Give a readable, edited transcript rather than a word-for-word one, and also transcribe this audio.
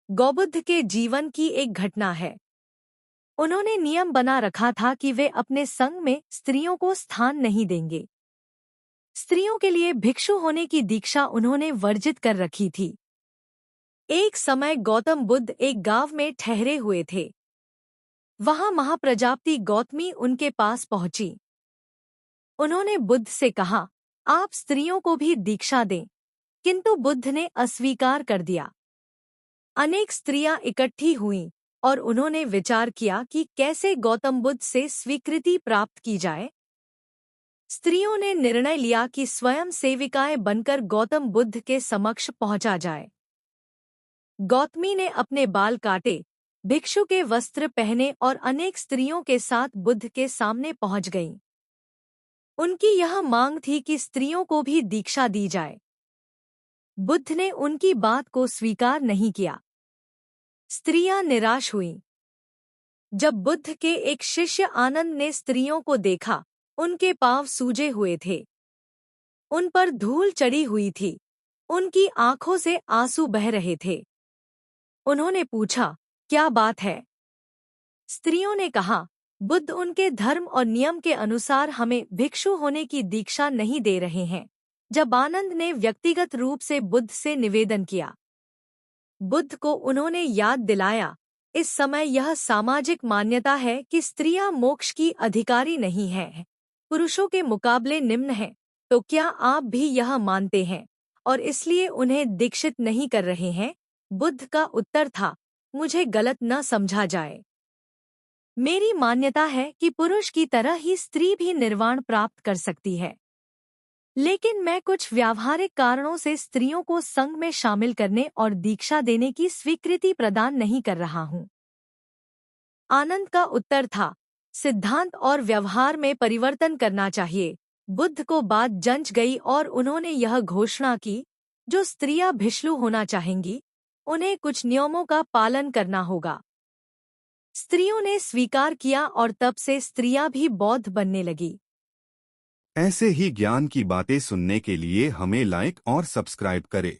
गौबुद्ध के जीवन की एक घटना है। उन्होंने नियम बना रखा था कि वे अपने संघ में स्त्रियों को स्थान नहीं देंगे। स्त्रियों के लिए भिक्षु होने की दीक्षा उन्होंने वर्जित कर रखी थी। एक समय गौतम बुद्ध एक गांव में ठहरे हुए थे। वहां महाप्रजापति गौतमी उनके पास पहुंची। उन्होंने बुद्ध से कहा, आप स्त्रियों को भी दीक्षा दें, किंतु बुद्ध ने अस्वीकार कर दिया। अनेक स्त्रियां इकट्ठी हुईं और उन्होंने विचार किया कि कैसे गौतम बुद्ध से स्वीकृति प्राप्त की जाए। स्त्रियों ने निर्णय लिया कि स्वयं सेविकाएं बनकर गौतम बुद्ध के समक्ष पहुंचा जाए। गौतमी ने अपने बाल काटे, भिक्षु के वस्त्र पहने और अनेक स्त्रियों के साथ बुद्ध के सामने पहुंच गईं। उनकी यह मांग थी कि स्त्रियों को भी दीक्षा दी जाए। बुद्ध ने उनकी बात को स्वीकार नहीं किया। स्त्रियां निराश हुईं। जब बुद्ध के एक शिष्य आनंद ने स्त्रियों को देखा, उनके पांव सूजे हुए थे, उन पर धूल चढ़ी हुई थी, उनकी आंखों से आंसू बह रहे थे। उन्होंने पूछा, क्या बात है? स्त्रियों ने कहा, बुद्ध उनके धर्म और नियम के अनुसार हमें भिक्षु होने की दीक्षा नहीं दे रहे हैं। जब आनंद ने व्यक्तिगत रूप से बुद्ध से निवेदन किया, बुद्ध को उन्होंने याद दिलाया, इस समय यह सामाजिक मान्यता है कि स्त्रियां मोक्ष की अधिकारी नहीं हैं, पुरुषों के मुकाबले निम्न हैं। तो क्या आप भी यह मानते हैं और इसलिए उन्हें दीक्षित नहीं कर रहे हैं? बुद्ध का उत्तर था, मुझे गलत न समझा जाए। मेरी मान्यता है कि पुरुष की तरह ही स्त्री भी निर्वाण प्राप्त कर सकती है, लेकिन मैं कुछ व्यावहारिक कारणों से स्त्रियों को संघ में शामिल करने और दीक्षा देने की स्वीकृति प्रदान नहीं कर रहा हूं। आनंद का उत्तर था, सिद्धांत और व्यवहार में परिवर्तन करना चाहिए। बुद्ध को बात जंच गई और उन्होंने यह घोषणा की, जो स्त्रियां भिक्षु होना चाहेंगी, उन्हें कुछ नियमों का पालन करना होगा। स्त्रियों ने स्वीकार किया और तब से स्त्रियां भी बौद्ध बनने लगी। ऐसे ही ज्ञान की बातें सुनने के लिए हमें लाइक और सब्सक्राइब करें।